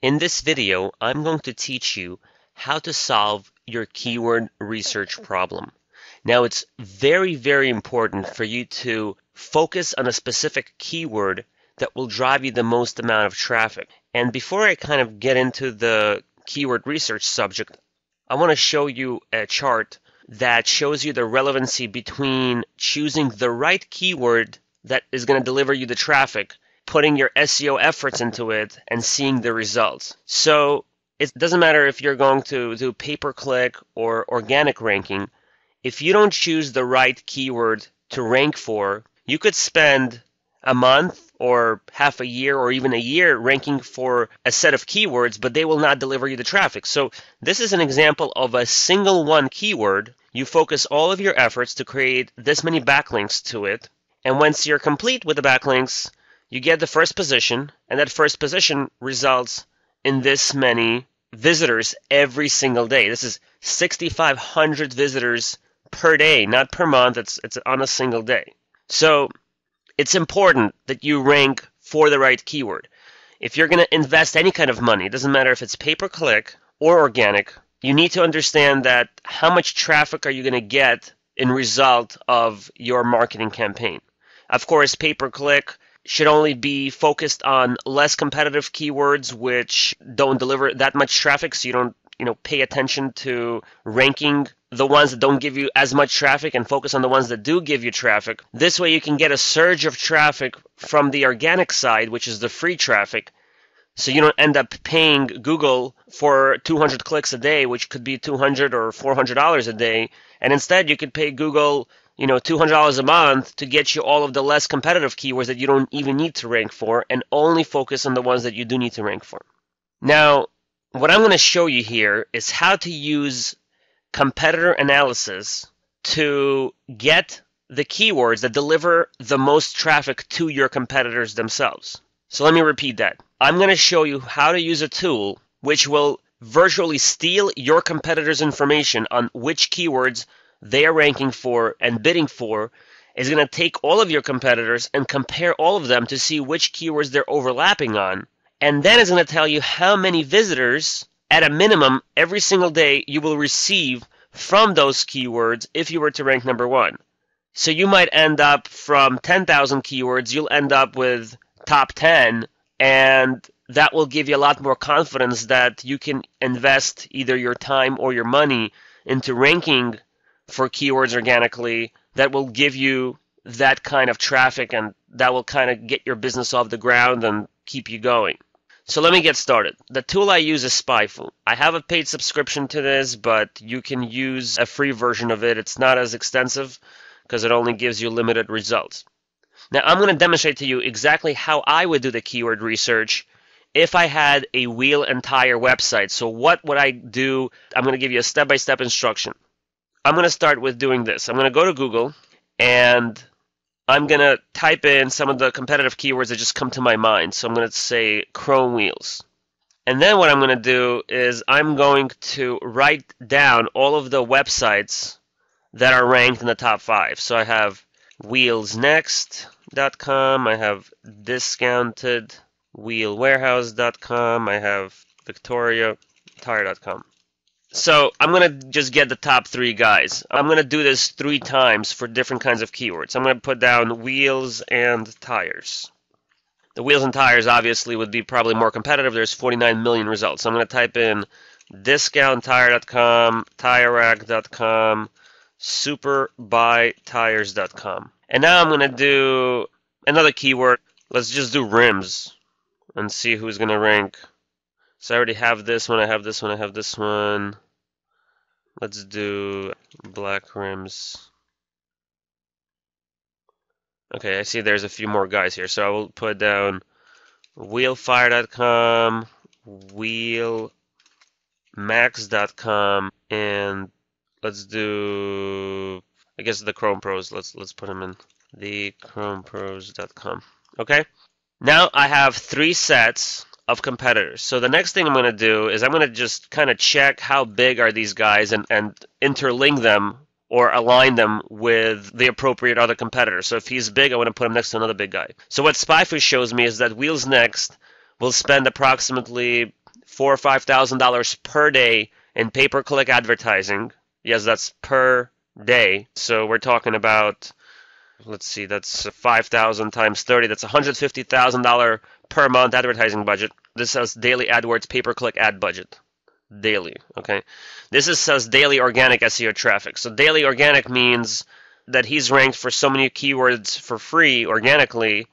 In this video, I'm going to teach you how to solve your keyword research problem. Now, it's very, very important for you to focus on a specific keyword that will drive you the most amount of traffic. And before I kind of get into the keyword research subject, I want to show you a chart that shows you the relevancy between choosing the right keyword that is going to deliver you the traffic, putting your SEO efforts into it, and seeing the results. So it doesn't matter if you're going to do pay-per-click or organic ranking. If you don't choose the right keyword to rank for, you could spend a month or half a year or even a year ranking for a set of keywords, but they will not deliver you the traffic. So this is an example of a single one keyword. You focus all of your efforts to create this many backlinks to it, and once you're complete with the backlinks, you get the first position, and that first position results in this many visitors every single day. This is 6,500 visitors per day, not per month. It's on a single day. So it's important that you rank for the right keyword. If you're going to invest any kind of money, it doesn't matter if it's pay-per-click or organic, you need to understand that how much traffic are you going to get in result of your marketing campaign. Of course, pay-per-click should only be focused on less competitive keywords which don't deliver that much traffic, so you don't pay attention to ranking the ones that don't give you as much traffic and focus on the ones that do give you traffic. This way you can get a surge of traffic from the organic side, which is the free traffic, so you don't end up paying Google for 200 clicks a day, which could be $200 or $400 a day, and instead you could pay Google $200 a month to get you all of the less competitive keywords that you don't even need to rank for, and only focus on the ones that you do need to rank for. Now, what I'm going to show you here is how to use competitor analysis to get the keywords that deliver the most traffic to your competitors themselves. So let me repeat that. I'm going to show you how to use a tool which will virtually steal your competitors' information on which keywords they are ranking for and bidding for. Is going to take all of your competitors and compare all of them to see which keywords they're overlapping on. And then it's going to tell you how many visitors, at a minimum, every single day you will receive from those keywords if you were to rank number one. So you might end up from 10,000 keywords, you'll end up with top 10, and that will give you a lot more confidence that you can invest either your time or your money into ranking for keywords organically that will give you that kind of traffic, and that will kind of get your business off the ground and keep you going. So let me get started. The tool I use is SpyFu. I have a paid subscription to this, but you can use a free version of it. It's not as extensive because it only gives you limited results. Now I'm going to demonstrate to you exactly how I would do the keyword research if I had a wheel and tire website. So what would I do? I'm going to give you a step-by-step instruction. I'm going to start with doing this. I'm going to go to Google and I'm going to type in some of the competitive keywords that just come to my mind. So I'm going to say chrome wheels. And then what I'm going to do is I'm going to write down all of the websites that are ranked in the top 5. So I have wheelsnext.com, I have discountedwheelwarehouse.com, I have victoriatire.com. So I'm going to just get the top 3 guys. I'm going to do this 3 times for different kinds of keywords. I'm going to put down wheels and tires. The wheels and tires obviously would be probably more competitive. There's 49 million results. So I'm going to type in discounttire.com, TireRack.com, superbuytires.com. And now I'm going to do another keyword. Let's just do rims and see who's going to rank. So I already have this one, I have this one, I have this one. Let's do black rims. Okay, I see there's a few more guys here. So I will put down wheelfire.com, wheelmax.com, and let's do, I guess, the Chrome Pros. Let's put them in the chromepros.com. Okay? Now I have 3 sets of competitors. So the next thing I'm going to do is I'm going to just kind of check how big are these guys and interlink them or align them with the appropriate other competitor. So if he's big, I want to put him next to another big guy. So what SpyFu shows me is that Wheels Next will spend approximately $4,000 or $5,000 per day in pay-per-click advertising. Yes, that's per day. So we're talking about, let's see, that's 5,000 times 30. That's $150,000 per month advertising budget. This says daily AdWords pay-per-click ad budget. Daily, okay? This says daily organic SEO traffic. So daily organic means that he's ranked for so many keywords for free organically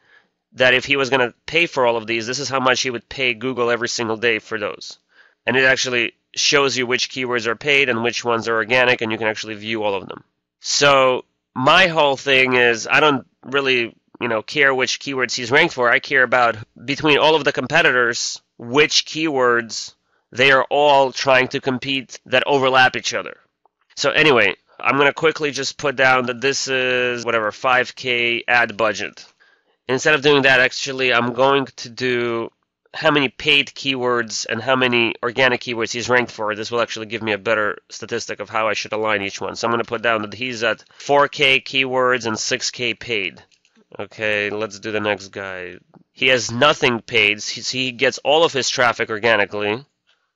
that if he was going to pay for all of these, this is how much he would pay Google every single day for those. And it actually shows you which keywords are paid and which ones are organic, and you can actually view all of them. So my whole thing is I don't really, care which keywords he's ranked for. I care about between all of the competitors, which keywords they are all trying to compete that overlap each other. So anyway, I'm going to quickly just put down that this is whatever, 5K ad budget. Instead of doing that, actually, I'm going to do how many paid keywords and how many organic keywords he's ranked for. This will actually give me a better statistic of how I should align each one. So I'm going to put down that he's at 4K keywords and 6K paid. Okay, let's do the next guy. He has nothing paid. He gets all of his traffic organically.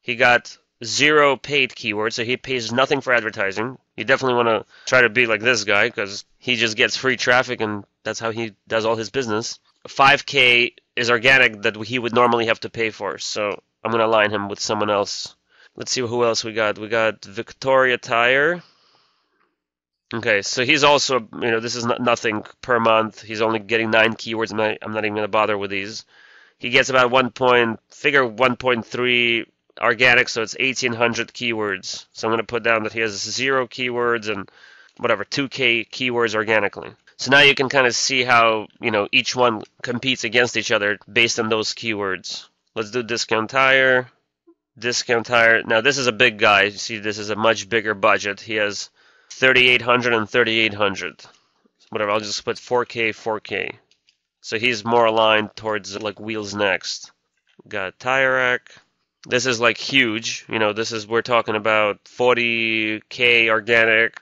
He got 0 paid keywords, so he pays nothing for advertising. You definitely want to try to be like this guy because he just gets free traffic and that's how he does all his business. 5K is organic that he would normally have to pay for, so I'm going to align him with someone else. Let's see who else we got. We got Victoria Tire. Okay, so he's also, this is nothing per month. He's only getting 9 keywords. I'm not even going to bother with these. He gets about 1.3 organic, so it's 1,800 keywords. So I'm going to put down that he has 0 keywords and 2K keywords organically. So now you can kind of see how, each one competes against each other based on those keywords. Let's do Discount Tire. Discount Tire. Now this is a big guy. You see, this is a much bigger budget. He has 3,800 and 3,800. Whatever, I'll just put 4K, 4K. So he's more aligned towards like Wheels Next. Got Tire Rack. This is like huge. We're talking about 40K organic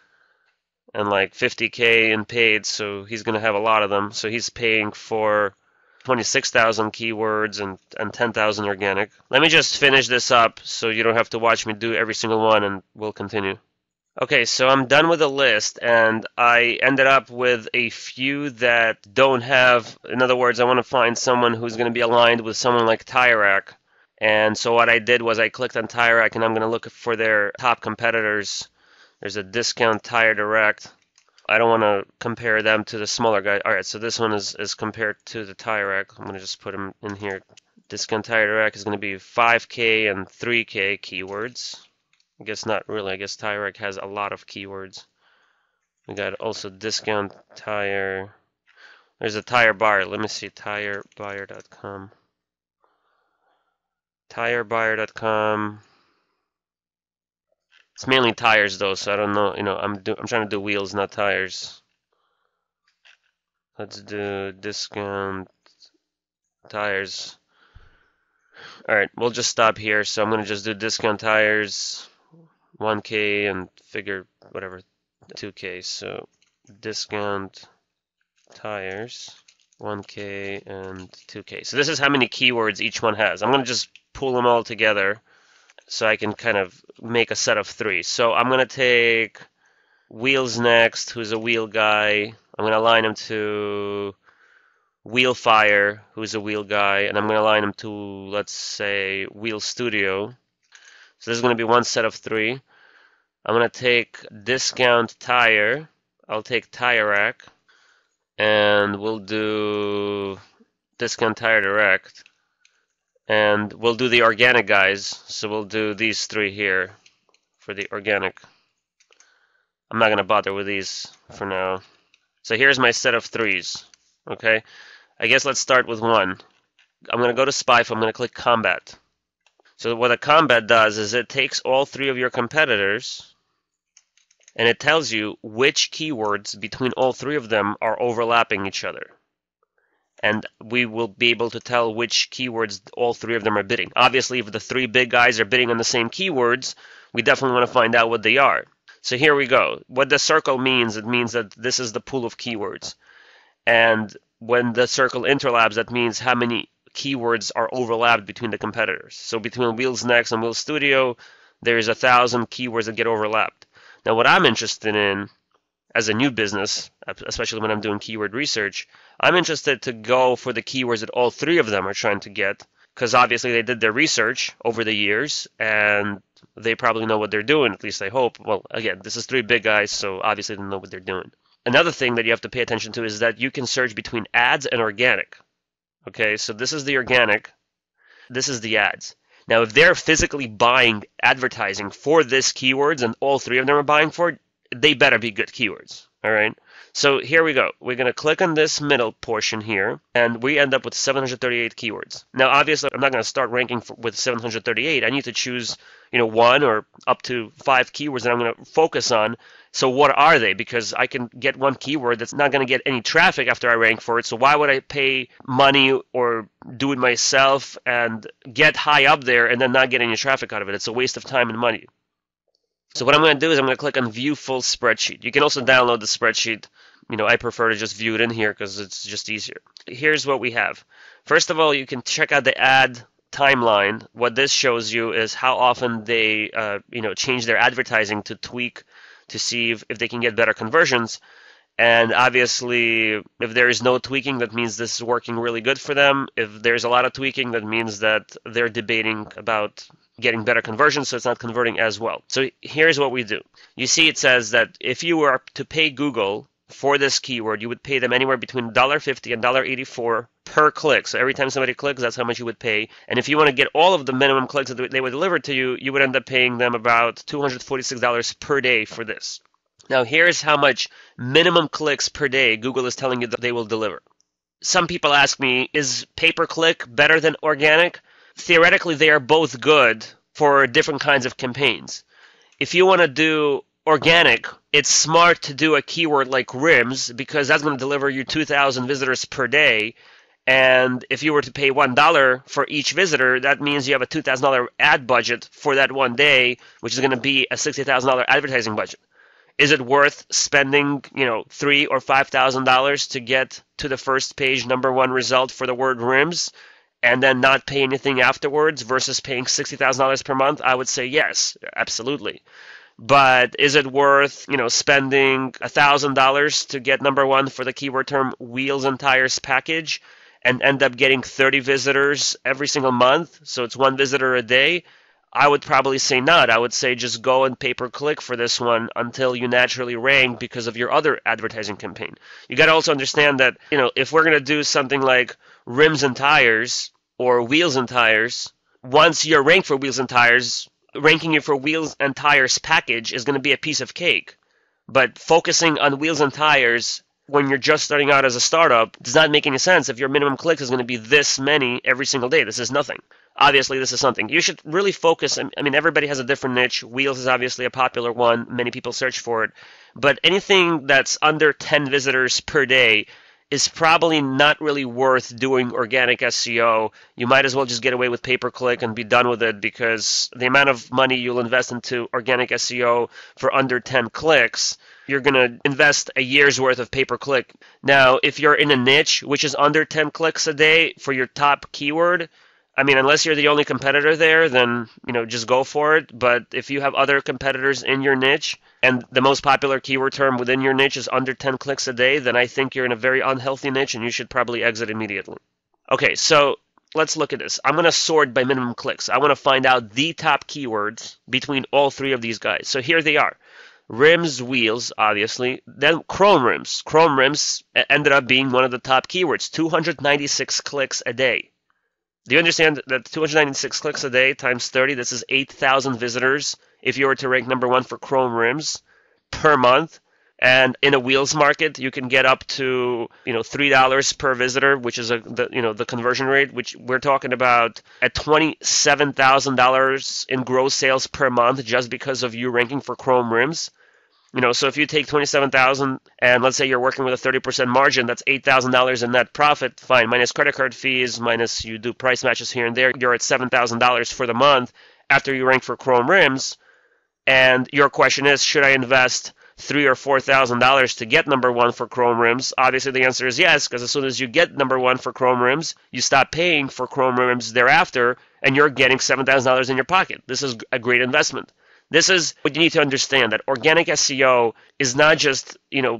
and like 50K in paid, so he's going to have a lot of them. So he's paying for 26,000 keywords and 10,000 organic. Let me just finish this up so you don't have to watch me do every single one, and we'll continue. Okay, so I'm done with the list, and I ended up with a few that don't have, in other words, I want to find someone who's going to be aligned with someone like Tire Rack. And so what I did was I clicked on Tire Rack, and I'm going to look for their top competitors. There's a Discount Tire Direct. I don't want to compare them to the smaller guy. All right, so this one is compared to the Tire Rack. I'm going to just put them in here. Discount Tire Direct is going to be 5K and 3K keywords. I guess not really. I guess Tire Rack has a lot of keywords. We got also Discount Tire. There's a Tire Buyer. Let me see, tirebuyer.com. Tirebuyer.com. It's mainly tires though, so I don't know. I'm trying to do wheels, not tires. Let's do Discount Tires. All right, we'll just stop here. So I'm gonna just do Discount Tires, 1K, and figure whatever 2K. So Discount Tires, 1K and 2K. So this is how many keywords each one has. I'm gonna just pull them all together so I can kind of make a set of 3. So I'm going to take Wheels Next, who's a wheel guy. I'm going to align him to Wheel Fire, who's a wheel guy. And I'm going to align him to, let's say, Wheel Studio. So this is going to be one set of 3. I'm going to take Discount Tire. I'll take Tire Rack. And we'll do Discount Tire Direct. And we'll do the organic guys, so we'll do these 3 here for the organic. I'm not going to bother with these for now. So here's my set of 3s, okay? I guess let's start with 1. I'm going to go to SPIFE, I'm going to click Combat. So what a combat does is it takes all 3 of your competitors, and it tells you which keywords between all 3 of them are overlapping each other. And we will be able to tell which keywords all 3 of them are bidding. Obviously, if the 3 big guys are bidding on the same keywords, we definitely want to find out what they are. So here we go. What the circle means, it means that this is the pool of keywords. And when the circle interlaps, that means how many keywords are overlapped between the competitors. So between Wheels Next and Wheels Studio, there's 1,000 keywords that get overlapped. Now, what I'm interested in as a new business, especially when I'm doing keyword research, I'm interested to go for the keywords that all three of them are trying to get, because obviously they did their research over the years and they probably know what they're doing, at least I hope. Well, again, this is three big guys, so obviously they know what they're doing. Another thing that you have to pay attention to is that you can search between ads and organic. Okay, so this is the organic, this is the ads. Now, if they're physically buying advertising for this keywords and all three of them are buying for it, they better be good keywords. All right. So here we go. We're going to click on this middle portion here, and we end up with 738 keywords. Now, obviously, I'm not going to start ranking with 738. I need to choose, one or up to 5 keywords that I'm going to focus on. So what are they? Because I can get one keyword that's not going to get any traffic after I rank for it. So why would I pay money or do it myself and get high up there and then not get any traffic out of it? It's a waste of time and money. So what I'm going to do is I'm going to click on View Full Spreadsheet. You can also download the spreadsheet. I prefer to just view it in here because it's just easier. Here's what we have. First of all, you can check out the ad timeline. What this shows you is how often they, change their advertising to tweak to see if they can get better conversions. And obviously, if there is no tweaking, that means this is working really good for them. If there's a lot of tweaking, that means that they're debating about getting better conversions, so it's not converting as well. So here's what we do. You see it says that if you were to pay Google for this keyword, you would pay them anywhere between $1.50 and $1.84 per click. So every time somebody clicks, that's how much you would pay. And if you want to get all of the minimum clicks that they would deliver to you, you would end up paying them about $246 per day for this. Now here's how much minimum clicks per day Google is telling you that they will deliver. Some people ask me, is pay-per-click better than organic? Theoretically, they are both good for different kinds of campaigns. If you want to do organic, it's smart to do a keyword like rims because that's going to deliver you 2,000 visitors per day. And if you were to pay $1 for each visitor, that means you have a $2,000 ad budget for that one day, which is going to be a $60,000 advertising budget. Is it worth spending, $3,000 or $5,000 to get to the first page #1 result for the word rims and then not pay anything afterwards versus paying $60,000 per month? I would say yes, absolutely. But is it worth, spending $1,000 to get #1 for the keyword term wheels and tires package and end up getting 30 visitors every single month? So it's one visitor a day. I would probably say not. I would say just go and pay-per-click for this one until you naturally rank because of your other advertising campaign. You got to also understand that, if we're going to do something like rims and tires or wheels and tires, once you're ranked for wheels and tires, ranking you for wheels and tires package is going to be a piece of cake. But focusing on wheels and tires when you're just starting out as a startup does not make any sense if your minimum clicks is going to be this many every single day. This is nothing. Obviously, this is something. You should really focus. I mean, everybody has a different niche. Wheels is obviously a popular one. Many people search for it. But anything that's under 10 visitors per day is probably not really worth doing organic SEO. You might as well just get away with pay-per-click and be done with it because the amount of money you'll invest into organic SEO for under 10 clicks, you're going to invest a year's worth of pay-per-click. Now, if you're in a niche which is under 10 clicks a day for your top keyword, I mean, unless you're the only competitor there, then, just go for it. But if you have other competitors in your niche and the most popular keyword term within your niche is under 10 clicks a day, then I think you're in a very unhealthy niche and you should probably exit immediately. Okay, so let's look at this. I'm going to sort by minimum clicks. I want to find out the top keywords between all three of these guys. So here they are. Rims, wheels, obviously. Then chrome rims. Chrome rims ended up being one of the top keywords, 296 clicks a day. Do you understand that 296 clicks a day times 30, this is 8,000 visitors if you were to rank #1 for chrome rims per month? And in a wheels market, you can get up to, $3 per visitor, which is the conversion rate, which we're talking about at $27,000 in gross sales per month just because of you ranking for chrome rims. So if you take $27,000 and let's say you're working with a 30% margin, that's $8,000 in net profit, fine, minus credit card fees, minus you do price matches here and there, you're at $7,000 for the month after you rank for chrome rims. And your question is, should I invest $3,000 or $4,000 to get number one for chrome rims? Obviously, the answer is yes, because as soon as you get number one for chrome rims, you stop paying for chrome rims thereafter, and you're getting $7,000 in your pocket. This is a great investment. This is what you need to understand, that organic SEO is not just,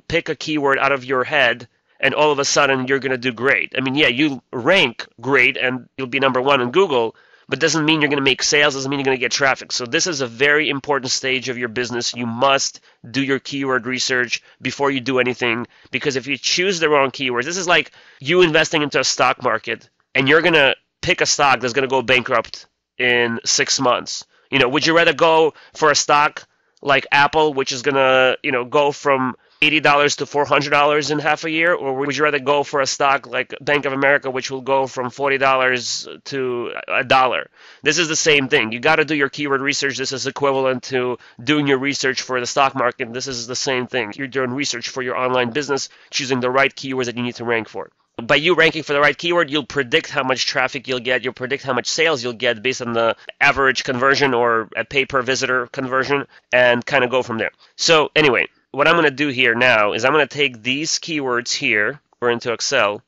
pick a keyword out of your head and all of a sudden you're going to do great. I mean, yeah, you rank great and you'll be number one in Google, but doesn't mean you're going to make sales, doesn't mean you're going to get traffic. So this is a very important stage of your business. You must do your keyword research before you do anything, because if you choose the wrong keywords, this is like you investing into a stock market and you're going to pick a stock that's going to go bankrupt in 6 months. Would you rather go for a stock like Apple, which is going to, go from $80 to $400 in half a year, or would you rather go for a stock like Bank of America, which will go from $40 to $1? This is the same thing. You got to do your keyword research. This is equivalent to doing your research for the stock market. This is the same thing. You're doing research for your online business, choosing the right keywords that you need to rank for. By you ranking for the right keyword, you'll predict how much traffic you'll get. You'll predict how much sales you'll get based on the average conversion or a pay per visitor conversion, and kind of go from there. So anyway, what I'm going to do here now is I'm going to take these keywords here, or into Excel,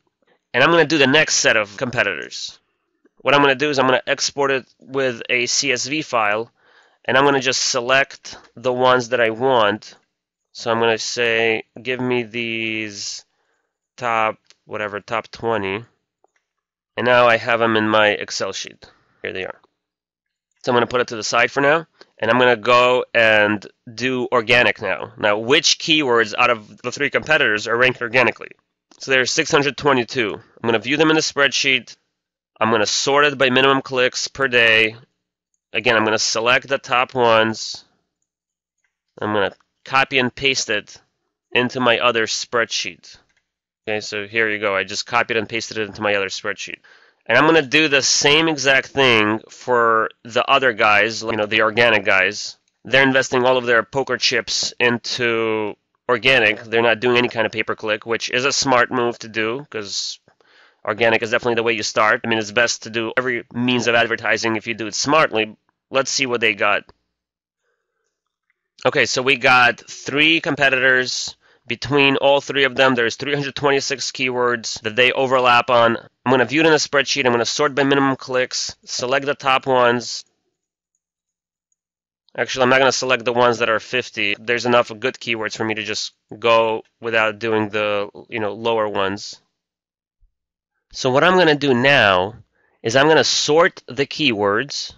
and I'm going to do the next set of competitors. What I'm going to do is I'm going to export it with a CSV file, and I'm going to just select the ones that I want. So I'm going to say, give me these top 20. And now I have them in my Excel sheet. Here they are. So I'm going to put it to the side for now. And I'm going to go and do organic now. Now, which keywords out of the 3 competitors are ranked organically? So there's 622. I'm going to view them in the spreadsheet. I'm going to sort it by minimum clicks per day. Again, I'm going to select the top ones. I'm going to copy and paste it into my other spreadsheet. Okay, so here you go. I just copied and pasted it into my other spreadsheet. And I'm going to do the same exact thing for the other guys, the organic guys. They're investing all of their poker chips into organic. They're not doing any kind of pay-per-click, which is a smart move to do, because organic is definitely the way you start. I mean, it's best to do every means of advertising if you do it smartly. Let's see what they got. Okay, so we got 3 competitors. Between all 3 of them, there's 326 keywords that they overlap on. I'm going to view it in a spreadsheet. I'm going to sort by minimum clicks, select the top ones. Actually, I'm not going to select the ones that are 50. There's enough of good keywords for me to just go without doing the lower ones. So what I'm going to do now is I'm going to sort the keywords,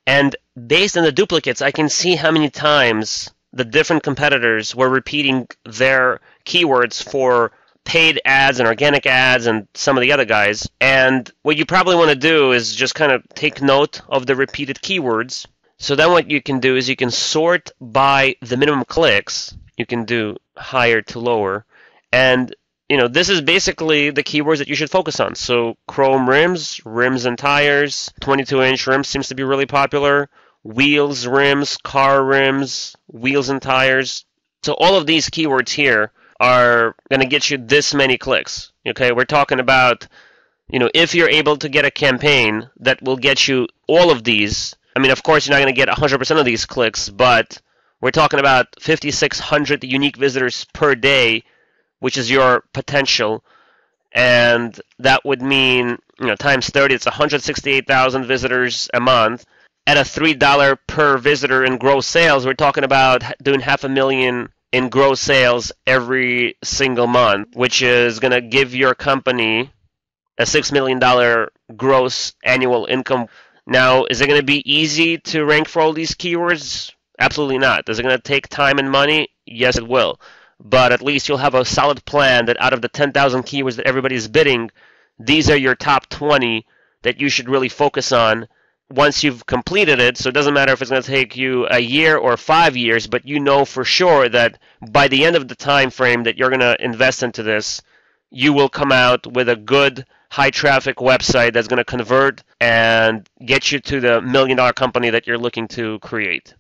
and based on the duplicates, I can see how many times the different competitors were repeating their keywords for paid ads and organic ads and some of the other guys. And what you probably want to do is just kind of take note of the repeated keywords. So then what you can do is you can sort by the minimum clicks. You can do higher to lower. And this is basically the keywords that you should focus on. So chrome rims, rims and tires, 22-inch rims seems to be really popular. Wheels, rims, car rims, wheels and tires. So all of these keywords here are going to get you this many clicks. Okay, we're talking about, if you're able to get a campaign that will get you all of these. I mean, of course, you're not going to get 100% of these clicks, but we're talking about 5,600 unique visitors per day, which is your potential. And that would mean, times 30, it's 168,000 visitors a month. At a $3 per visitor in gross sales, we're talking about doing $500,000 in gross sales every single month, which is going to give your company a $6 million gross annual income. Now, is it going to be easy to rank for all these keywords? Absolutely not. Is it going to take time and money? Yes, it will. But at least you'll have a solid plan that out of the 10,000 keywords that everybody's bidding, these are your top 20 that you should really focus on once you've completed it. So it doesn't matter if it's going to take you a year or 5 years, but you know for sure that by the end of the time frame that you're going to invest into this, you will come out with a good high traffic website that's going to convert and get you to the $1 million company that you're looking to create.